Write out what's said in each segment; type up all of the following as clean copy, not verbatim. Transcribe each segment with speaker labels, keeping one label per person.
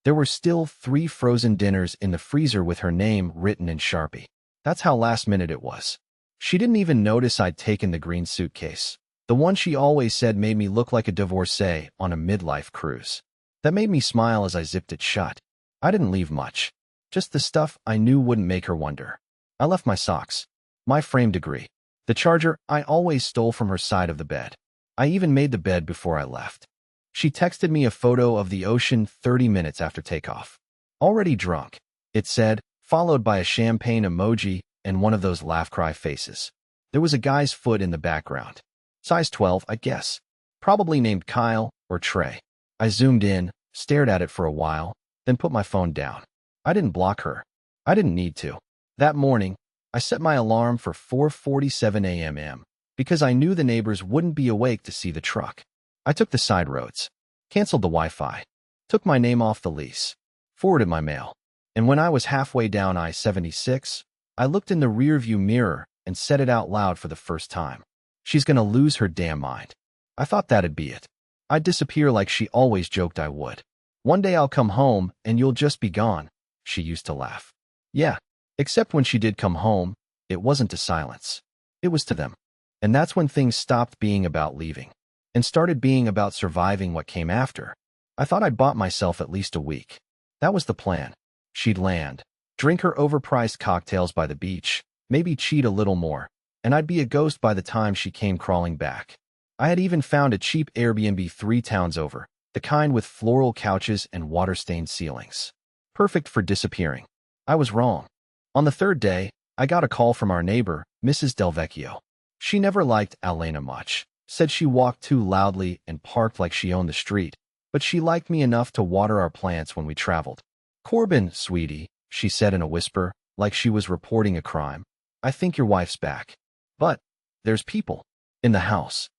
Speaker 1: There were still 3 frozen dinners in the freezer with her name written in Sharpie. That's how last minute it was. She didn't even notice I'd taken the green suitcase. The one she always said made me look like a divorcee on a midlife cruise. That made me smile as I zipped it shut. I didn't leave much. Just the stuff I knew wouldn't make her wonder. I left my socks, my frame degree, the charger I always stole from her side of the bed. I even made the bed before I left. She texted me a photo of the ocean 30 minutes after takeoff. Already drunk, it said, followed by a champagne emoji and one of those laugh-cry faces. There was a guy's foot in the background. Size 12, I guess. Probably named Kyle or Trey. I zoomed in, stared at it for a while, then put my phone down. I didn't block her. I didn't need to. That morning, I set my alarm for 4:47 a.m. because I knew the neighbors wouldn't be awake to see the truck. I took the side roads, canceled the Wi-Fi, took my name off the lease, forwarded my mail, and when I was halfway down I-76, I looked in the rearview mirror and said it out loud for the first time. She's gonna lose her damn mind. I thought that'd be it. I'd disappear like she always joked I would. One day I'll come home and you'll just be gone, she used to laugh. Yeah, except when she did come home, it wasn't to silence. It was to them. And that's when things stopped being about leaving and started being about surviving what came after. I thought I'd bought myself at least a week. That was the plan. She'd land, drink her overpriced cocktails by the beach, maybe cheat a little more, and I'd be a ghost by the time she came crawling back. I had even found a cheap Airbnb 3 towns over, the kind with floral couches and water-stained ceilings. Perfect for disappearing. I was wrong. On the 3rd day, I got a call from our neighbor, Mrs. Delvecchio. She never liked Elena much, said she walked too loudly and parked like she owned the street, but she liked me enough to water our plants when we traveled. Corbin, sweetie, she said in a whisper, like she was reporting a crime. I think your wife's back. But there's people in the house.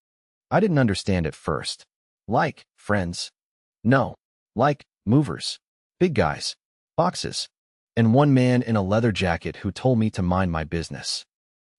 Speaker 1: I didn't understand at first. Like friends? No. Like movers. Big guys. Boxes. And one man in a leather jacket who told me to mind my business.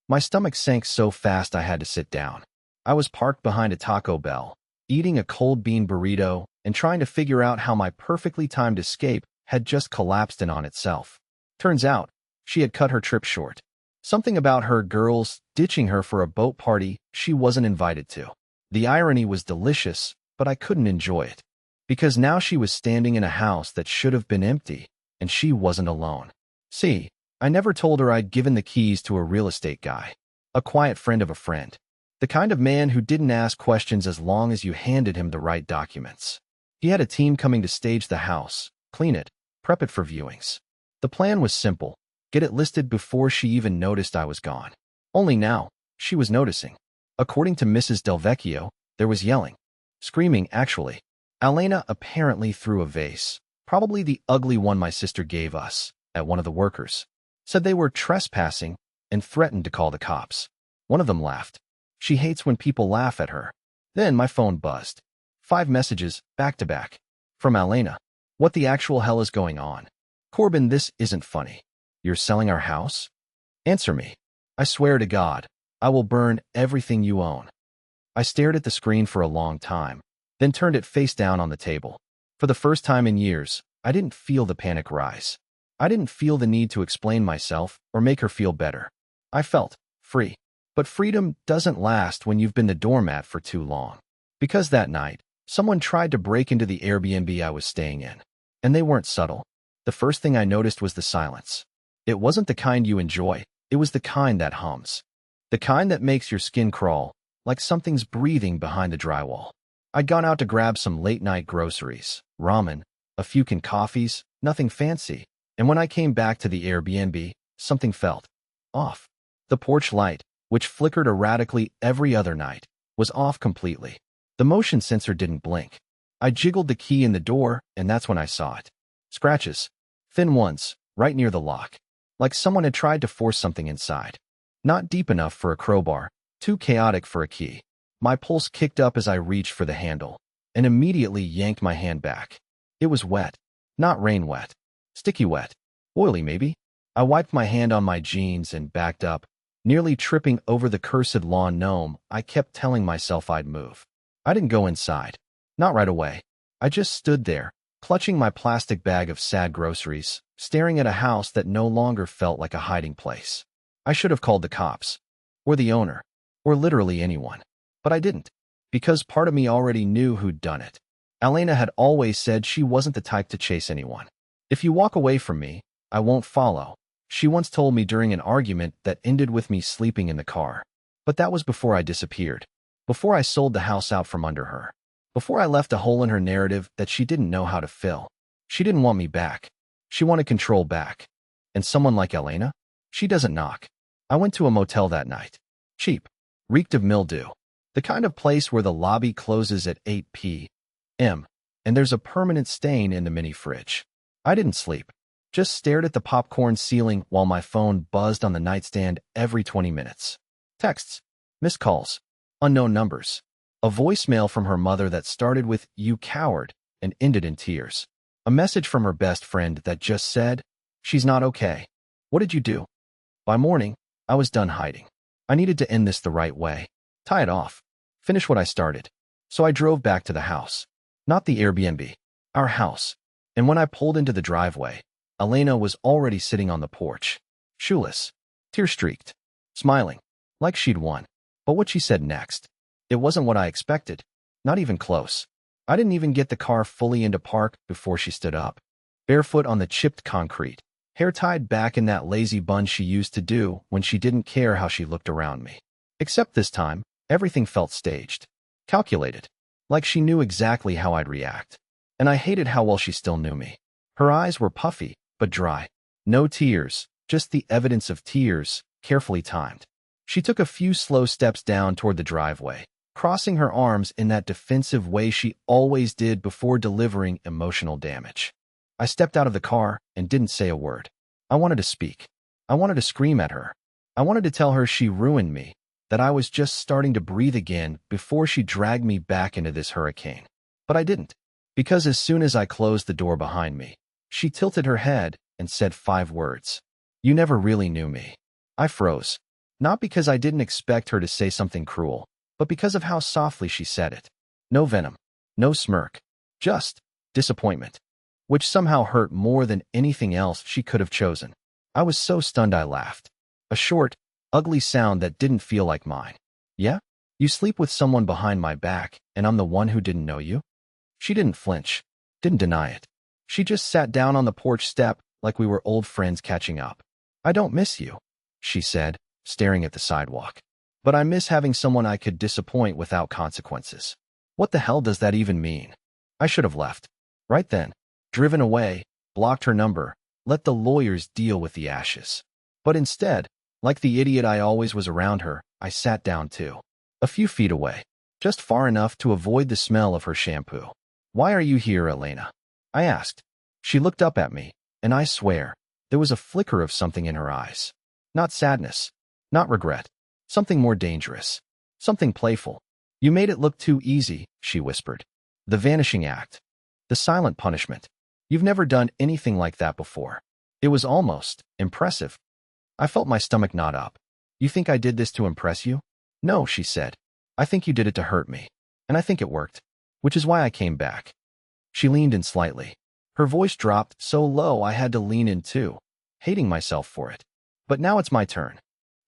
Speaker 1: My stomach sank so fast I had to sit down. I was parked behind a Taco Bell, eating a cold bean burrito and trying to figure out how my perfectly timed escape had just collapsed in on itself. Turns out, she had cut her trip short. Something about her girls ditching her for a boat party she wasn't invited to. The irony was delicious, but I couldn't enjoy it. Because now she was standing in a house that should have been empty, and she wasn't alone. See, I never told her I'd given the keys to a real estate guy, a quiet friend of a friend, the kind of man who didn't ask questions as long as you handed him the right documents. He had a team coming to stage the house, clean it, prep it for viewings. The plan was simple. Get it listed before she even noticed I was gone. Only now, she was noticing. According to Mrs. Delvecchio, there was yelling. Screaming, actually. Elena apparently threw a vase, probably the ugly one my sister gave us, at one of the workers. Said they were trespassing and threatened to call the cops. One of them laughed. She hates when people laugh at her. Then my phone buzzed. 5 messages, back to back. From Elena. What the actual hell is going on? Corbin, this isn't funny. You're selling our house? Answer me. I swear to God, I will burn everything you own. I stared at the screen for a long time, then turned it face down on the table. For the first time in years, I didn't feel the panic rise. I didn't feel the need to explain myself or make her feel better. I felt free. But freedom doesn't last when you've been the doormat for too long. Because that night, someone tried to break into the Airbnb I was staying in. And they weren't subtle. The first thing I noticed was the silence. It wasn't the kind you enjoy, it was the kind that hums. The kind that makes your skin crawl, like something's breathing behind the drywall. I'd gone out to grab some late-night groceries, ramen, a few canned coffees, nothing fancy. And when I came back to the Airbnb, something felt off. The porch light, which flickered erratically every other night, was off completely. The motion sensor didn't blink. I jiggled the key in the door, and that's when I saw it. Scratches. Thin ones, right near the lock. Like someone had tried to force something inside. Not deep enough for a crowbar, too chaotic for a key. My pulse kicked up as I reached for the handle, and immediately yanked my hand back. It was wet. Not rain wet. Sticky wet. Oily, maybe. I wiped my hand on my jeans and backed up, nearly tripping over the cursed lawn gnome I kept telling myself I'd move. I didn't go inside. Not right away. I just stood there, clutching my plastic bag of sad groceries, staring at a house that no longer felt like a hiding place. I should have called the cops, or the owner, or literally anyone. But I didn't, because part of me already knew who'd done it. Elena had always said she wasn't the type to chase anyone. If you walk away from me, I won't follow. She once told me during an argument that ended with me sleeping in the car. But that was before I disappeared, before I sold the house out from under her, before I left a hole in her narrative that she didn't know how to fill. She didn't want me back. She wanted control back. And someone like Elena? She doesn't knock. I went to a motel that night. Cheap. Reeked of mildew. The kind of place where the lobby closes at 8 p.m. and there's a permanent stain in the mini fridge. I didn't sleep. Just stared at the popcorn ceiling while my phone buzzed on the nightstand every 20 minutes. Texts. Missed calls. Unknown numbers. A voicemail from her mother that started with, "You coward," and ended in tears. A message from her best friend that just said, "She's not okay. What did you do?" By morning, I was done hiding. I needed to end this the right way. Tie it off. Finish what I started. So I drove back to the house. Not the Airbnb. Our house. And when I pulled into the driveway, Elena was already sitting on the porch. Shoeless. Tear-streaked. Smiling. Like she'd won. But what she said next, it wasn't what I expected. Not even close. I didn't even get the car fully into park before she stood up. Barefoot on the chipped concrete. Hair tied back in that lazy bun she used to do when she didn't care how she looked around me. Except this time, everything felt staged. Calculated. Like she knew exactly how I'd react. And I hated how well she still knew me. Her eyes were puffy, but dry. No tears, just the evidence of tears, carefully timed. She took a few slow steps down toward the driveway, crossing her arms in that defensive way she always did before delivering emotional damage. I stepped out of the car and didn't say a word. I wanted to speak. I wanted to scream at her. I wanted to tell her she ruined me, that I was just starting to breathe again before she dragged me back into this hurricane. But I didn't, because as soon as I closed the door behind me, she tilted her head and said 5 words. "You never really knew me." I froze. Not because I didn't expect her to say something cruel, but because of how softly she said it. No venom. No smirk. Just disappointment. Which somehow hurt more than anything else she could have chosen. I was so stunned I laughed. A short, ugly sound that didn't feel like mine. "Yeah? You sleep with someone behind my back, and I'm the one who didn't know you?" She didn't flinch. Didn't deny it. She just sat down on the porch step like we were old friends catching up. "I don't miss you," she said, staring at the sidewalk. "But I miss having someone I could disappoint without consequences." What the hell does that even mean? I should have left. Right then. Driven away, blocked her number, let the lawyers deal with the ashes. But instead, like the idiot I always was around her, I sat down too. A few feet away. Just far enough to avoid the smell of her shampoo. "Why are you here, Elena?" I asked. She looked up at me, and I swear, there was a flicker of something in her eyes. Not sadness. Not regret. Something more dangerous. Something playful. "You made it look too easy," she whispered. "The vanishing act. The silent punishment. You've never done anything like that before." It was almost impressive. I felt my stomach knot up. "You think I did this to impress you?" "No," she said. "I think you did it to hurt me. And I think it worked. Which is why I came back." She leaned in slightly. Her voice dropped so low I had to lean in too, hating myself for it. "But now it's my turn."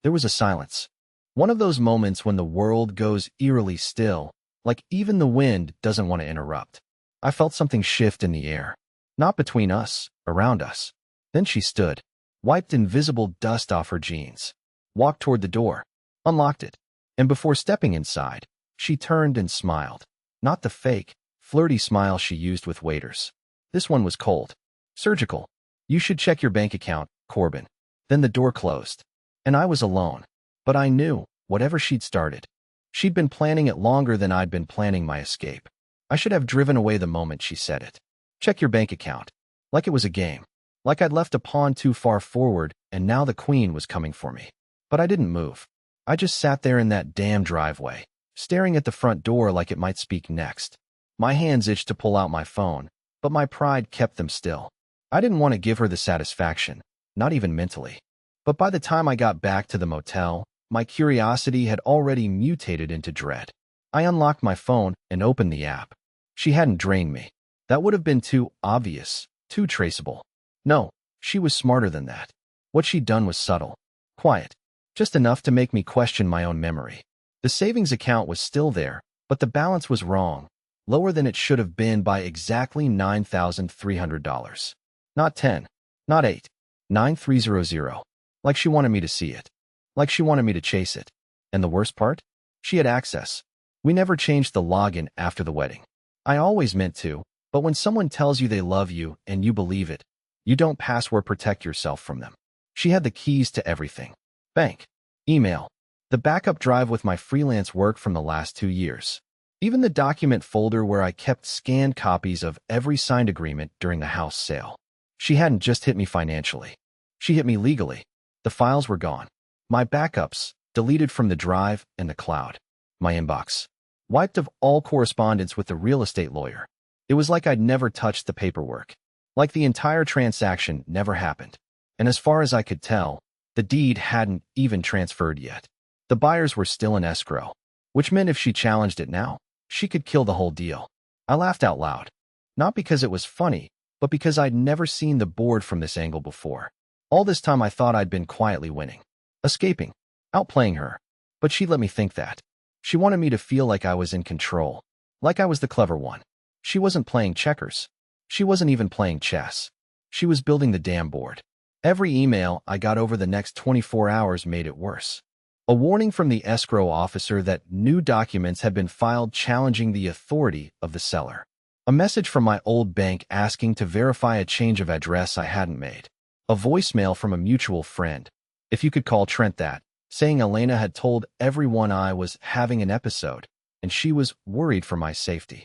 Speaker 1: There was a silence. One of those moments when the world goes eerily still, like even the wind doesn't want to interrupt. I felt something shift in the air. Not between us, around us. Then she stood, wiped invisible dust off her jeans, walked toward the door, unlocked it, and before stepping inside, she turned and smiled. Not the fake, flirty smile she used with waiters. This one was cold. Surgical. "You should check your bank account, Corbin." Then the door closed. And I was alone. But I knew, whatever she'd started, she'd been planning it longer than I'd been planning my escape. I should have driven away the moment she said it. Check your bank account. Like it was a game. Like I'd left a pawn too far forward, and now the queen was coming for me. But I didn't move. I just sat there in that damn driveway, staring at the front door like it might speak next. My hands itched to pull out my phone, but my pride kept them still. I didn't want to give her the satisfaction, not even mentally. But by the time I got back to the motel, my curiosity had already mutated into dread. I unlocked my phone and opened the app. She hadn't drained me. That would have been too obvious, too traceable. No, she was smarter than that. What she'd done was subtle, quiet, just enough to make me question my own memory. The savings account was still there, but the balance was wrong, lower than it should have been by exactly $9,300. Not 10, not 8, 9,300. Like she wanted me to see it. Like she wanted me to chase it. And the worst part? She had access. We never changed the login after the wedding. I always meant to, but when someone tells you they love you and you believe it, you don't password protect yourself from them. She had the keys to everything. Bank, email, the backup drive with my freelance work from the last 2 years. Even the document folder where I kept scanned copies of every signed agreement during the house sale. She hadn't just hit me financially. She hit me legally. The files were gone. My backups, deleted from the drive and the cloud. My inbox, wiped of all correspondence with the real estate lawyer. It was like I'd never touched the paperwork. Like the entire transaction never happened. And as far as I could tell, the deed hadn't even transferred yet. The buyers were still in escrow, which meant if she challenged it now, she could kill the whole deal. I laughed out loud. Not because it was funny, but because I'd never seen the board from this angle before. All this time I thought I'd been quietly winning. Escaping. Outplaying her. But she let me think that. She wanted me to feel like I was in control. Like I was the clever one. She wasn't playing checkers. She wasn't even playing chess. She was building the damn board. Every email I got over the next 24 hours made it worse. A warning from the escrow officer that new documents had been filed challenging the authority of the seller. A message from my old bank asking to verify a change of address I hadn't made. A voicemail from a mutual friend, if you could call Trent that, saying Elena had told everyone I was having an episode, and she was worried for my safety.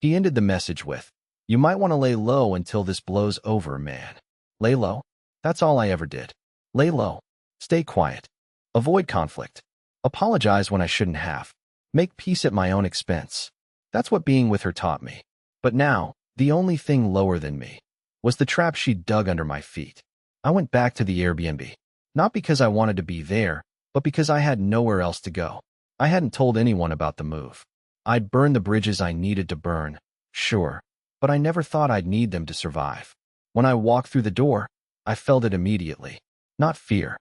Speaker 1: He ended the message with, "You might want to lay low until this blows over, man." Lay low? That's all I ever did. Lay low. Stay quiet. Avoid conflict. Apologize when I shouldn't have. Make peace at my own expense. That's what being with her taught me. But now, the only thing lower than me was the trap she'd dug under my feet. I went back to the Airbnb. Not because I wanted to be there, but because I had nowhere else to go. I hadn't told anyone about the move. I'd burned the bridges I needed to burn, sure, but I never thought I'd need them to survive. When I walked through the door, I felt it immediately. Not fear.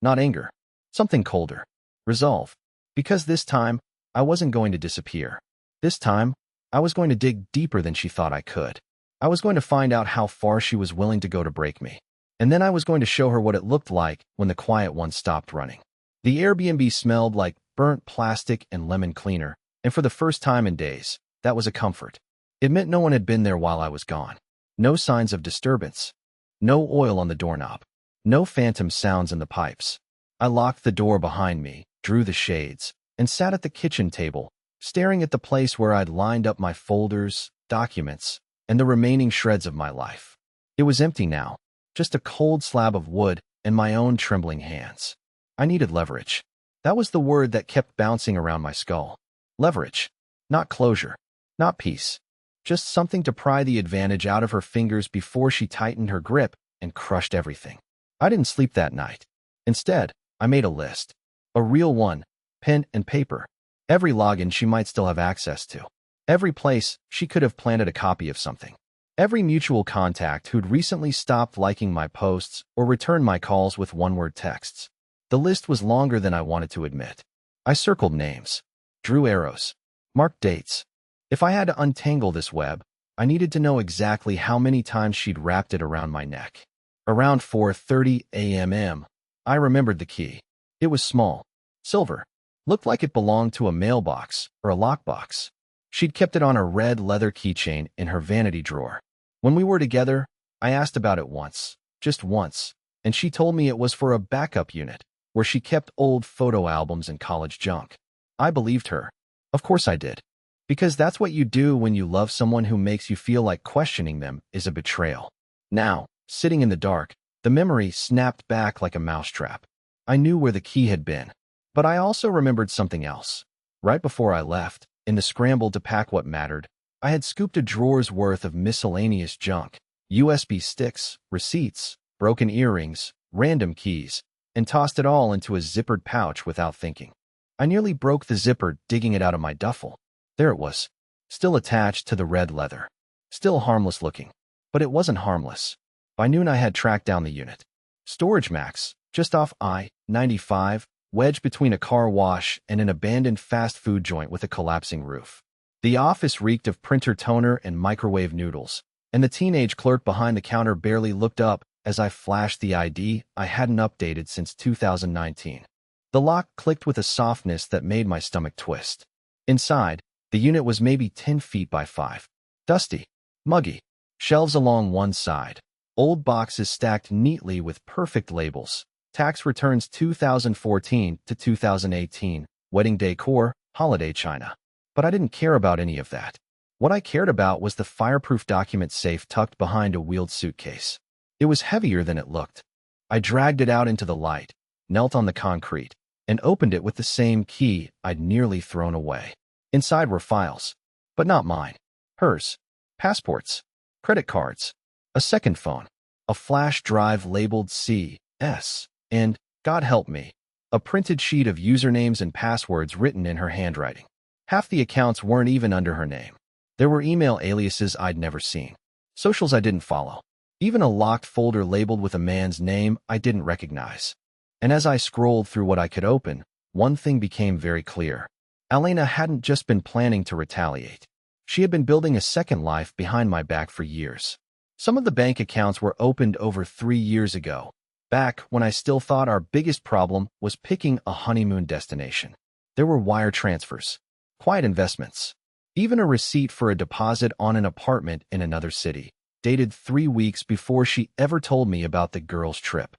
Speaker 1: Not anger. Something colder. Resolve. Because this time, I wasn't going to disappear. This time, I was going to dig deeper than she thought I could. I was going to find out how far she was willing to go to break me. And then I was going to show her what it looked like when the quiet one stopped running. The Airbnb smelled like burnt plastic and lemon cleaner, and for the first time in days, that was a comfort. It meant no one had been there while I was gone. No signs of disturbance. No oil on the doorknob. No phantom sounds in the pipes. I locked the door behind me, drew the shades, and sat at the kitchen table, staring at the place where I'd lined up my folders, documents, and the remaining shreds of my life. It was empty now. Just a cold slab of wood and my own trembling hands. I needed leverage. That was the word that kept bouncing around my skull. Leverage. Not closure. Not peace. Just something to pry the advantage out of her fingers before she tightened her grip and crushed everything. I didn't sleep that night. Instead, I made a list. A real one. Pen and paper. Every login she might still have access to. Every place she could have planted a copy of something. Every mutual contact who'd recently stopped liking my posts or returned my calls with one-word texts. The list was longer than I wanted to admit. I circled names, drew arrows, marked dates. If I had to untangle this web, I needed to know exactly how many times she'd wrapped it around my neck. Around 4:30 a.m. I remembered the key. It was small, silver, looked like it belonged to a mailbox or a lockbox. She'd kept it on a red leather keychain in her vanity drawer. When we were together, I asked about it once, just once, and she told me it was for a backup unit, where she kept old photo albums and college junk. I believed her. Of course I did. Because that's what you do when you love someone who makes you feel like questioning them is a betrayal. Now, sitting in the dark, the memory snapped back like a mousetrap. I knew where the key had been. But I also remembered something else. Right before I left, in the scramble to pack what mattered, I had scooped a drawer's worth of miscellaneous junk, USB sticks, receipts, broken earrings, random keys, and tossed it all into a zippered pouch without thinking. I nearly broke the zipper digging it out of my duffel. There it was, still attached to the red leather. Still harmless looking. But it wasn't harmless. By noon I had tracked down the unit. Storage Max, just off I-95, wedged between a car wash and an abandoned fast food joint with a collapsing roof. The office reeked of printer toner and microwave noodles, and the teenage clerk behind the counter barely looked up as I flashed the ID I hadn't updated since 2019. The lock clicked with a softness that made my stomach twist. Inside, the unit was maybe 10 feet by 5. Dusty, muggy, shelves along one side, old boxes stacked neatly with perfect labels. Tax returns 2014 to 2018, wedding decor, holiday china. But I didn't care about any of that. What I cared about was the fireproof document safe tucked behind a wheeled suitcase. It was heavier than it looked. I dragged it out into the light, knelt on the concrete, and opened it with the same key I'd nearly thrown away. Inside were files, but not mine. Hers. Passports. Credit cards. A second phone. A flash drive labeled CS. And, God help me, a printed sheet of usernames and passwords written in her handwriting. Half the accounts weren't even under her name. There were email aliases I'd never seen. Socials I didn't follow. Even a locked folder labeled with a man's name I didn't recognize. And as I scrolled through what I could open, one thing became very clear. Elena hadn't just been planning to retaliate. She had been building a second life behind my back for years. Some of the bank accounts were opened over 3 years ago, back when I still thought our biggest problem was picking a honeymoon destination. There were wire transfers, quiet investments, even a receipt for a deposit on an apartment in another city, dated 3 weeks before she ever told me about the girls' trip.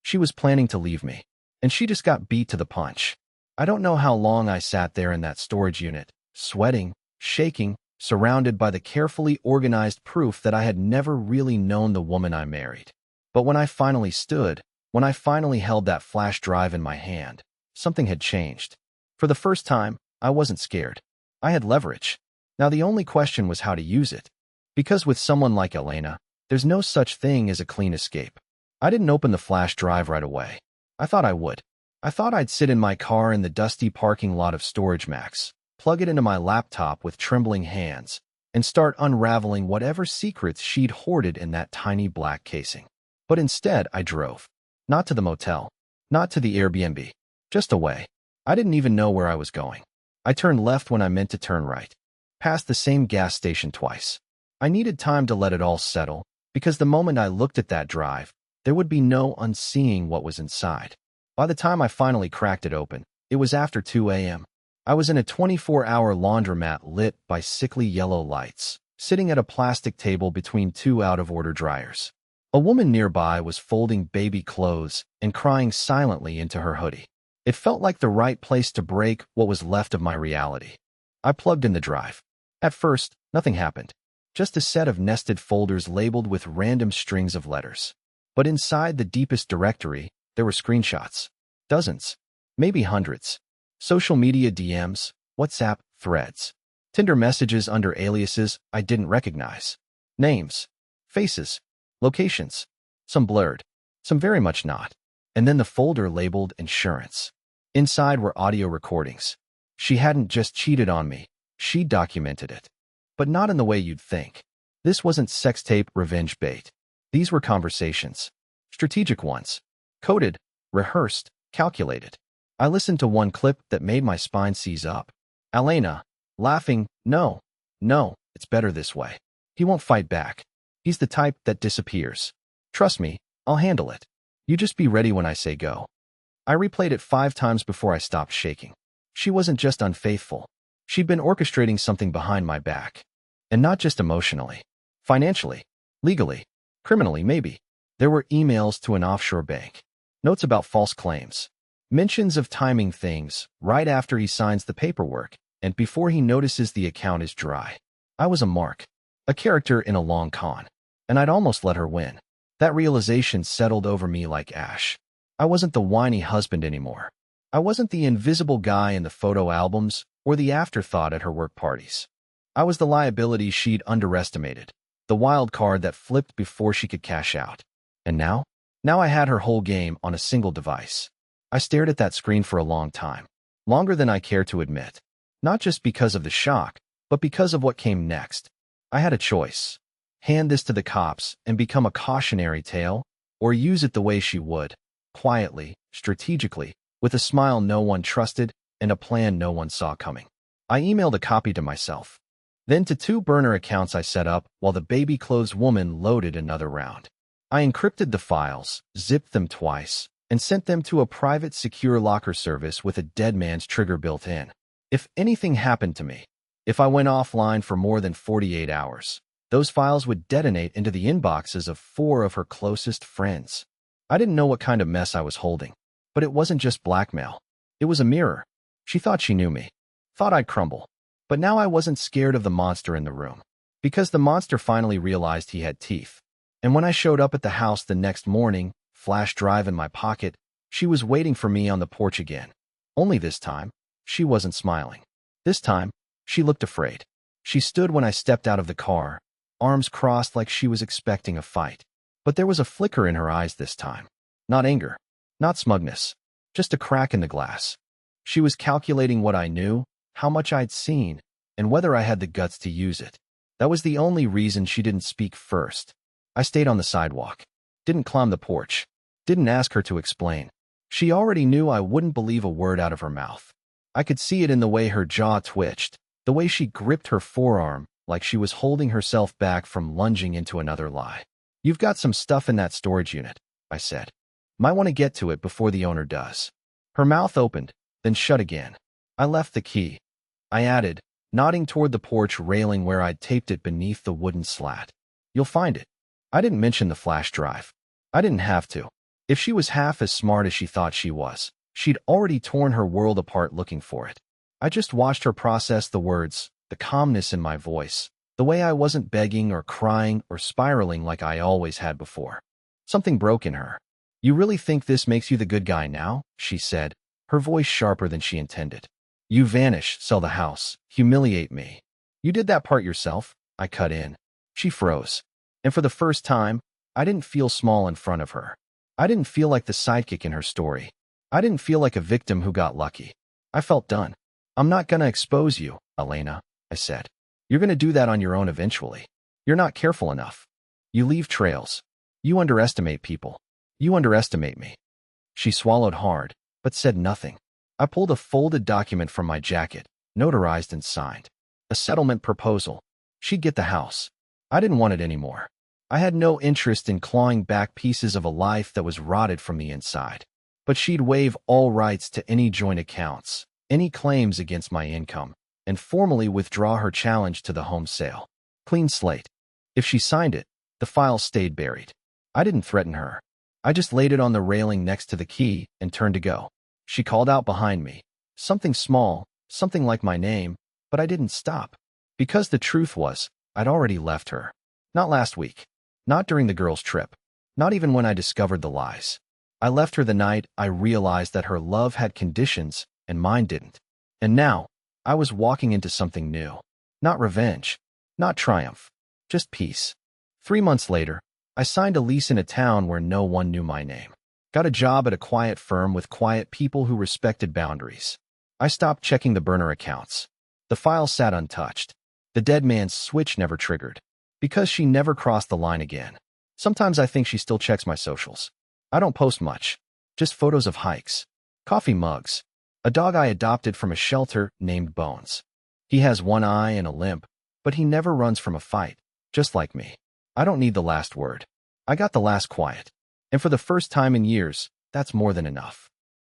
Speaker 1: She was planning to leave me, and she just got beat to the punch. I don't know how long I sat there in that storage unit, sweating, shaking, surrounded by the carefully organized proof that I had never really known the woman I married. But when I finally stood, when I finally held that flash drive in my hand, something had changed. For the first time, I wasn't scared. I had leverage. Now the only question was how to use it. Because with someone like Elena, there's no such thing as a clean escape. I didn't open the flash drive right away. I thought I would. I thought I'd sit in my car in the dusty parking lot of Storage Max, plug it into my laptop with trembling hands, and start unraveling whatever secrets she'd hoarded in that tiny black casing. But instead, I drove. Not to the motel. Not to the Airbnb. Just away. I didn't even know where I was going. I turned left when I meant to turn right. Past the same gas station twice. I needed time to let it all settle, because the moment I looked at that drive, there would be no unseeing what was inside. By the time I finally cracked it open, it was after 2 a.m. I was in a 24-hour laundromat lit by sickly yellow lights, sitting at a plastic table between 2 out-of-order dryers. A woman nearby was folding baby clothes and crying silently into her hoodie. It felt like the right place to break what was left of my reality. I plugged in the drive. At first, nothing happened. Just a set of nested folders labeled with random strings of letters. But inside the deepest directory, there were screenshots. Dozens. Maybe hundreds. Social media DMs, WhatsApp, threads. Tinder messages under aliases I didn't recognize. Names. Faces. Locations. Some blurred. Some very much not. And then the folder labeled insurance. Inside were audio recordings. She hadn't just cheated on me. She documented it. But not in the way you'd think. This wasn't sex tape revenge bait. These were conversations. Strategic ones. Coded, rehearsed, calculated. I listened to one clip that made my spine seize up. Elena, laughing, no, it's better this way. He won't fight back. He's the type that disappears. Trust me, I'll handle it. You just be ready when I say go. I replayed it 5 times before I stopped shaking. She wasn't just unfaithful. She'd been orchestrating something behind my back. And not just emotionally. Financially. Legally. Criminally, maybe. There were emails to an offshore bank. Notes about false claims. Mentions of timing things right after he signs the paperwork and before he notices the account is dry. I was a mark. A character in a long con. And I'd almost let her win. That realization settled over me like ash. I wasn't the whiny husband anymore. I wasn't the invisible guy in the photo albums or the afterthought at her work parties. I was the liability she'd underestimated, the wild card that flipped before she could cash out. And now? Now I had her whole game on a single device. I stared at that screen for a long time, longer than I care to admit, not just because of the shock, but because of what came next. I had a choice. Hand this to the cops and become a cautionary tale, or use it the way she would, quietly, strategically, with a smile no one trusted and a plan no one saw coming. I emailed a copy to myself. Then to 2 burner accounts I set up while the baby clothes woman loaded another round. I encrypted the files, zipped them twice, and sent them to a private secure locker service with a dead man's trigger built in. If anything happened to me, if I went offline for more than 48 hours, those files would detonate into the inboxes of 4 of her closest friends. I didn't know what kind of mess I was holding, but it wasn't just blackmail. It was a mirror. She thought she knew me, thought I'd crumble. But now I wasn't scared of the monster in the room, because the monster finally realized he had teeth. And when I showed up at the house the next morning, flash drive in my pocket, she was waiting for me on the porch again. Only this time, she wasn't smiling. This time, she looked afraid. She stood when I stepped out of the car, arms crossed like she was expecting a fight. But there was a flicker in her eyes this time. Not anger, not smugness, just a crack in the glass. She was calculating what I knew, how much I'd seen, and whether I had the guts to use it. That was the only reason she didn't speak first. I stayed on the sidewalk, didn't climb the porch, didn't ask her to explain. She already knew I wouldn't believe a word out of her mouth. I could see it in the way her jaw twitched, the way she gripped her forearm like she was holding herself back from lunging into another lie. "You've got some stuff in that storage unit," I said. "Might want to get to it before the owner does." Her mouth opened, then shut again. "I left the key," I added, nodding toward the porch railing where I'd taped it beneath the wooden slat. "You'll find it." I didn't mention the flash drive. I didn't have to. If she was half as smart as she thought she was, she'd already torn her world apart looking for it. I just watched her process the words, the calmness in my voice, the way I wasn't begging or crying or spiraling like I always had before. Something broke in her. "You really think this makes you the good guy now?" she said, her voice sharper than she intended. "You vanish, sell the house, humiliate me. You did that part yourself," I cut in. She froze. And for the first time, I didn't feel small in front of her. I didn't feel like the sidekick in her story. I didn't feel like a victim who got lucky. I felt done. "I'm not gonna expose you, Elena," I said. "You're gonna do that on your own eventually. You're not careful enough. You leave trails. You underestimate people. You underestimate me." She swallowed hard, but said nothing. I pulled a folded document from my jacket, notarized and signed. A settlement proposal. She'd get the house. I didn't want it anymore. I had no interest in clawing back pieces of a life that was rotted from the inside. But she'd waive all rights to any joint accounts, any claims against my income, and formally withdraw her challenge to the home sale. Clean slate. If she signed it, the file stayed buried. I didn't threaten her. I just laid it on the railing next to the key and turned to go. She called out behind me. Something small, something like my name, but I didn't stop. Because the truth was, I'd already left her. Not last week. Not during the girls' trip. Not even when I discovered the lies. I left her the night I realized that her love had conditions and mine didn't. And now, I was walking into something new. Not revenge. Not triumph. Just peace. 3 months later, I signed a lease in a town where no one knew my name. Got a job at a quiet firm with quiet people who respected boundaries. I stopped checking the burner accounts. The file sat untouched. The dead man's switch never triggered. Because she never crossed the line again. Sometimes I think she still checks my socials. I don't post much. Just photos of hikes. Coffee mugs. A dog I adopted from a shelter named Bones. He has one eye and a limp, but he never runs from a fight, just like me. I don't need the last word. I got the last quiet. And for the first time in years, that's more than enough.